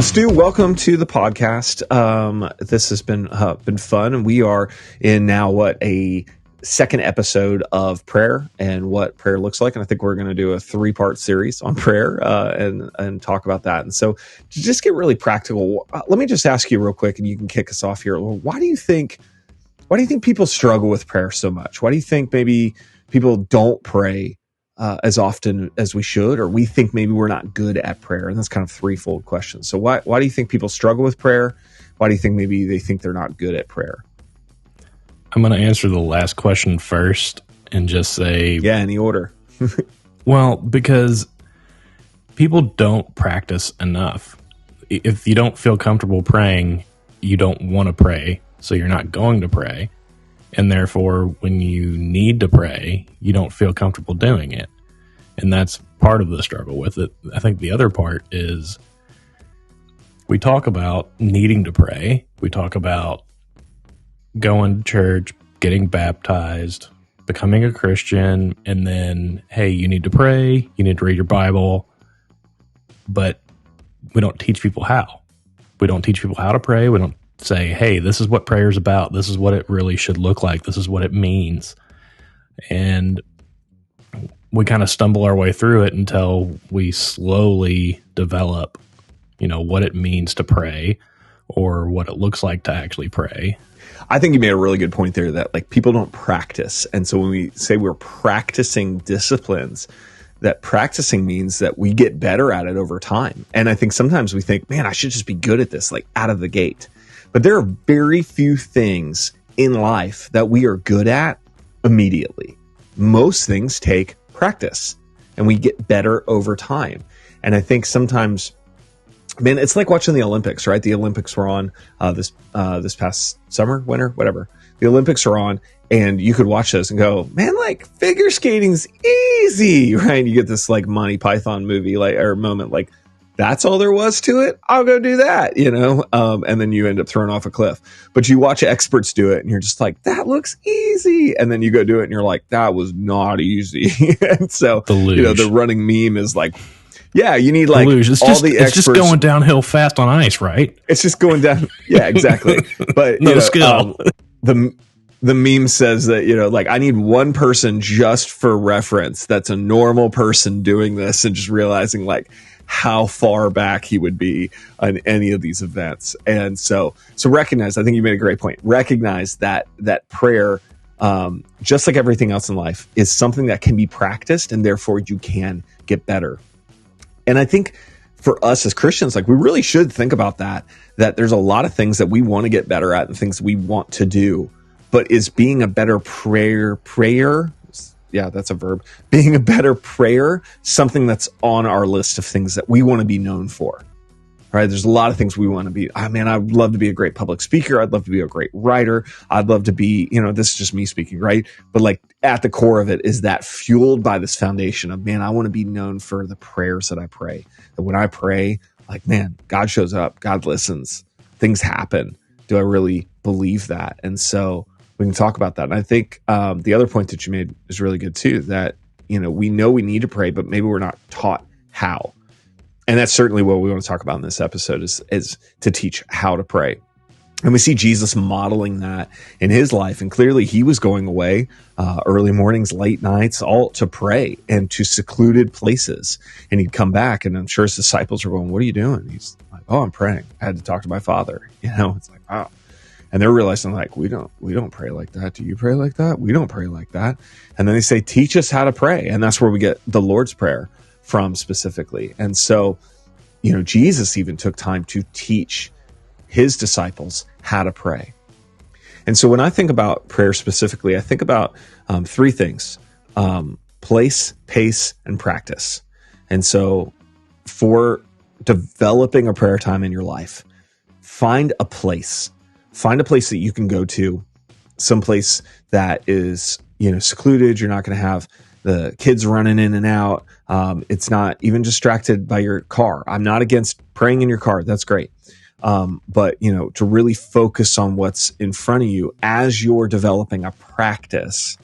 Well, Stu, welcome to the podcast. This has been fun, and we are in now a second episode of prayer and what prayer looks like. And I think we're going to do a 3-part series on prayer and talk about that. And so, to just get really practical, let me just ask you real quick, and you can kick us off here. Why do you think people struggle with prayer so much? Why do you think maybe people don't pray as often as we should, or we think maybe we're not good at prayer? And that's kind of threefold question. So why do you think people struggle with prayer? Why do you think maybe they think they're not good at prayer? I'm going to answer the last question first and just say... Yeah, any order. Well, because people don't practice enough. If you don't feel comfortable praying, you don't want to pray, so you're not going to pray. And therefore, when you need to pray, you don't feel comfortable doing it. And that's part of the struggle with it. I think the other part is we talk about needing to pray. We talk about going to church, getting baptized, becoming a Christian, and then, hey, you need to pray, you need to read your Bible. But we don't teach people how. We don't teach people how to pray. We don't say, hey, this is what prayer is about. This is what it really should look like. This is what it means. And we kind of stumble our way through it until we slowly develop, what it means to pray or what it looks like to actually pray. I think you made a really good point there that people don't practice. And so when we say we're practicing disciplines, that practicing means that we get better at it over time. And I think sometimes we think, man, I should just be good at this, out of the gate. But there are very few things in life that we are good at immediately. Most things take practice, and we get better over time. And I think sometimes, man, it's like watching the Olympics, right? The Olympics were on this past summer, winter, whatever. The Olympics are on, and you could watch those and go, man, figure skating's easy, right? You get this Monty Python movie or moment that's all there was to it. I'll go do that, and then you end up thrown off a cliff. But you watch experts do it and you're just that looks easy. And then you go do it and you're like, that was not easy. And so, the running meme is yeah, you need the luge. It's just going downhill fast on ice, right? It's just going down. Yeah, exactly. But no skill. The meme says that, I need one person just for reference. That's a normal person doing this and just realizing how far back he would be on any of these events. And so recognize, I think you made a great point. Recognize that prayer, just like everything else in life, is something that can be practiced, and therefore you can get better. And I think for us as Christians, we really should think about that there's a lot of things that we want to get better at and things we want to do, but is being a better prayer, yeah, that's a verb. Being a better prayer, something that's on our list of things that we want to be known for, right? There's a lot of things we want to be. I'd love to be a great public speaker. I'd love to be a great writer. I'd love to be, this is just me speaking, right? But at the core of it is that fueled by this foundation of, man, I want to be known for the prayers that I pray. That when I pray, man, God shows up, God listens, things happen. Do I really believe that? And so we can talk about that. And I think the other point that you made is really good too, that, we know we need to pray, but maybe we're not taught how. And that's certainly what we want to talk about in this episode is to teach how to pray. And we see Jesus modeling that in his life. And clearly he was going away early mornings, late nights, all to pray and to secluded places. And he'd come back, and I'm sure his disciples are going, what are you doing? He's like, oh, I'm praying. I had to talk to my Father. It's wow. And they're realizing we don't pray like that. Do you pray like that? We don't pray like that. And then they say, teach us how to pray. And that's where we get the Lord's Prayer from specifically. And so, Jesus even took time to teach his disciples how to pray. And so when I think about prayer specifically, I think about 3 things: place, pace, and practice. And so for developing a prayer time in your life, find a place. Find a place that you can go to, someplace that is, secluded. You're not going to have the kids running in and out. It's not even distracted by your car. I'm not against praying in your car. That's great. But, to really focus on what's in front of you as you're developing a practice,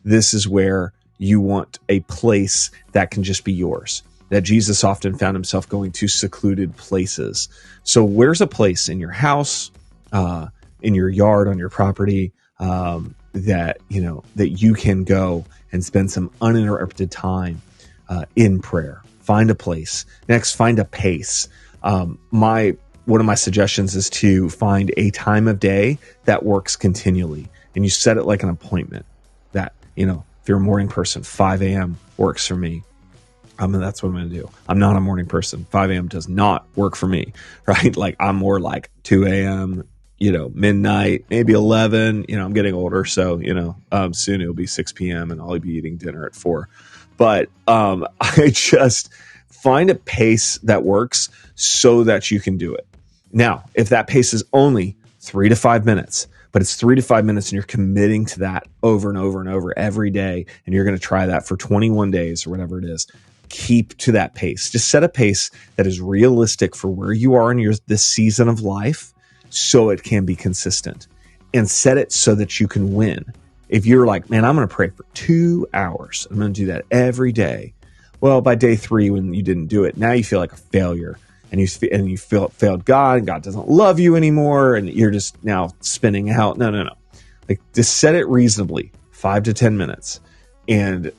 this is where you want a place that can just be yours. that Jesus often found himself going to secluded places. So where's a place in your house, in your yard, on your property, that you can go and spend some uninterrupted time in prayer? Find a place. Next, find a pace. One of my suggestions is to find a time of day that works continually, and you set it like an appointment. That, if you're a morning person, 5 a.m. works for me. And that's what I'm going to do. I'm not a morning person. 5 a.m. does not work for me, right? Like, I'm more like 2 a.m., midnight, maybe 11. I'm getting older, so, soon it'll be 6 p.m. and I'll be eating dinner at 4. But I just find a pace that works so that you can do it. Now, if that pace is only 3 to 5 minutes, but it's 3 to 5 minutes and you're committing to that over and over and over every day, and you're going to try that for 21 days or whatever it is, keep to that pace. Just set a pace that is realistic for where you are in this season of life, so it can be consistent, and set it so that you can win. If you're like, man, I'm going to pray for 2 hours, I'm going to do that every day. Well, by day 3, when you didn't do it, now you feel like a failure, and you failed God, and God doesn't love you anymore, and you're just now spinning out. No. Like, just set it reasonably, 5 to 10 minutes, and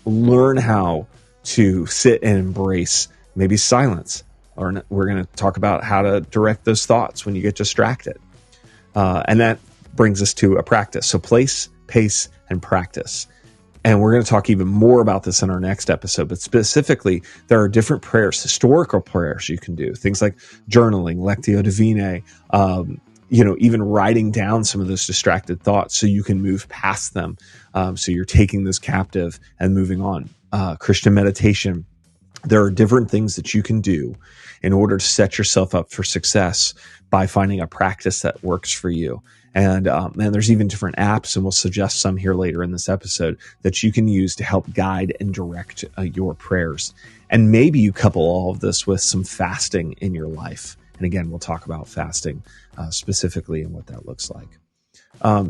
learn how to sit and embrace maybe silence. Or we're going to talk about how to direct those thoughts when you get distracted. And that brings us to a practice. So place, pace, and practice. And we're going to talk even more about this in our next episode. But specifically, there are different prayers, historical prayers you can do. Things like journaling, lectio divina, even writing down some of those distracted thoughts so you can move past them. So you're taking those captive and moving on. Christian meditation. There are different things that you can do in order to set yourself up for success by finding a practice that works for you. And there's even different apps, and we'll suggest some here later in this episode, that you can use to help guide and direct your prayers. And maybe you couple all of this with some fasting in your life. And again, we'll talk about fasting specifically and what that looks like.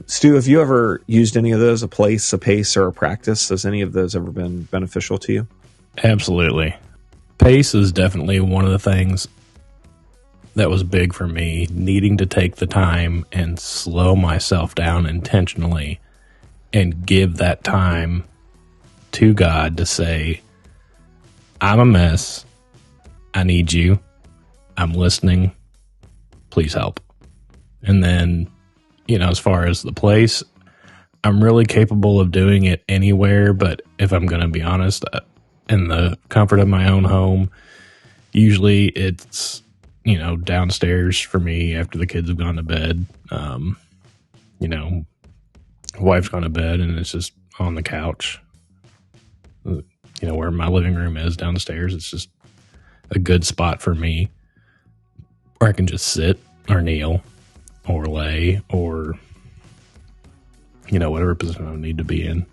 Stu, have you ever used any of those, a place, a pace, or a practice? Has any of those ever been beneficial to you? Absolutely. Pace is definitely one of the things that was big for me, needing to take the time and slow myself down intentionally and give that time to God to say, I'm a mess. I need you. I'm listening. Please help. And then, as far as the place, I'm really capable of doing it anywhere, but if I'm going to be honest, in the comfort of my own home, usually it's, downstairs for me after the kids have gone to bed. Wife's gone to bed and it's just on the couch, where my living room is downstairs. It's just a good spot for me where I can just sit or kneel or lay or, whatever position I need to be in.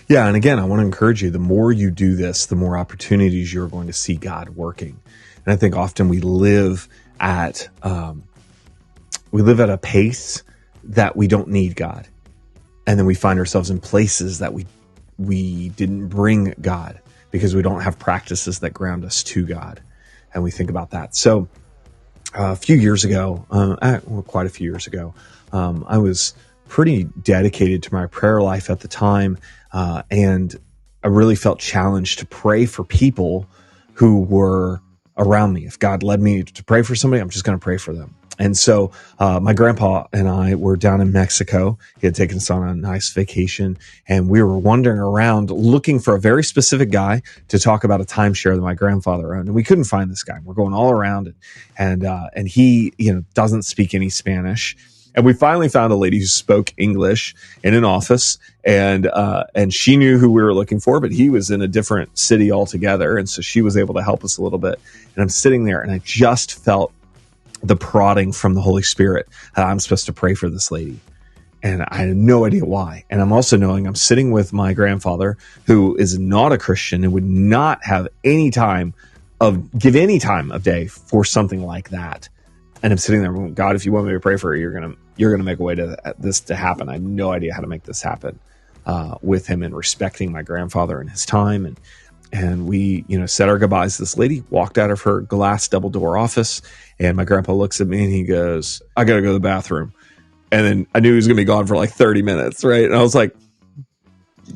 Yeah, and again, I want to encourage you, the more you do this, the more opportunities you're going to see God working. And I think often we live at a pace that we don't need God. And then we find ourselves in places that we didn't bring God because we don't have practices that ground us to God. And we think about that. So a few years ago, quite a few years ago, I was pretty dedicated to my prayer life at the time. And I really felt challenged to pray for people who were around me. If God led me to pray for somebody, I'm just going to pray for them. And so my grandpa and I were down in Mexico. He had taken us on a nice vacation, and we were wandering around looking for a very specific guy to talk about a timeshare that my grandfather owned. And we couldn't find this guy. We're going all around, and he doesn't speak any Spanish. And we finally found a lady who spoke English in an office, and she knew who we were looking for, but he was in a different city altogether. And so she was able to help us a little bit. And I'm sitting there, and I just felt the prodding from the Holy Spirit that I'm supposed to pray for this lady. And I had no idea why. And I'm also knowing I'm sitting with my grandfather, who is not a Christian and would not have give any time of day for something like that. And I'm sitting there, God, if you want me to pray for her, you're gonna make a way to this to happen. I have no idea how to make this happen with him, and respecting my grandfather and his time. And we, said our goodbyes to this lady, walked out of her glass double door office. And my grandpa looks at me and he goes, I got to go to the bathroom. And then I knew he was going to be gone for like 30 minutes. Right. And I was like,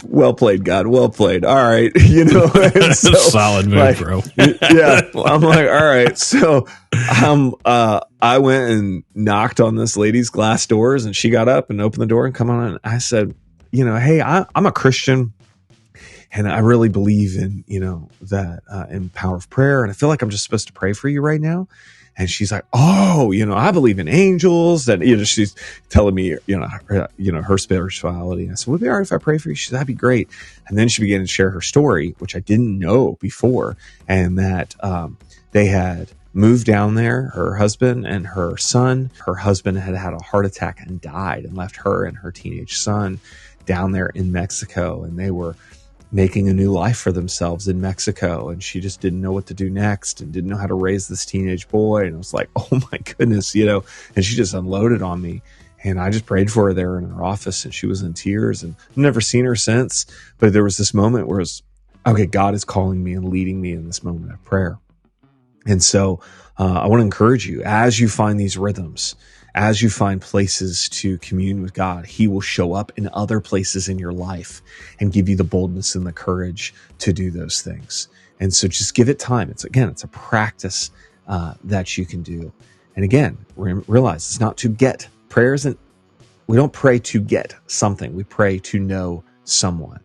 well played, God. Well played. All right. And so, solid move, bro. Yeah. I'm like, all right. So, I went and knocked on this lady's glass doors and she got up and opened the door and come on in. I said, hey, I'm a Christian. And I really believe in, that in power of prayer. And I feel like I'm just supposed to pray for you right now. And she's like, oh, I believe in angels. And, she's telling me, her spirituality. I said, would it be all right if I pray for you? She said, that'd be great. And then she began to share her story, which I didn't know before. And that they had moved down there, her husband and her son. Her husband had had a heart attack and died and left her and her teenage son down there in Mexico. And they were making a new life for themselves in Mexico. And she just didn't know what to do next and didn't know how to raise this teenage boy. And it was like, oh my goodness, and she just unloaded on me. And I just prayed for her there in her office and she was in tears and I've never seen her since. But there was this moment where it was, okay, God is calling me and leading me in this moment of prayer. And so I want to encourage you as you find these rhythms, as you find places to commune with God, he will show up in other places in your life and give you the boldness and the courage to do those things. And so just give it time. It's a practice that you can do. And again, realize it's not to get. Prayer isn't, we don't pray to get something. We pray to know someone.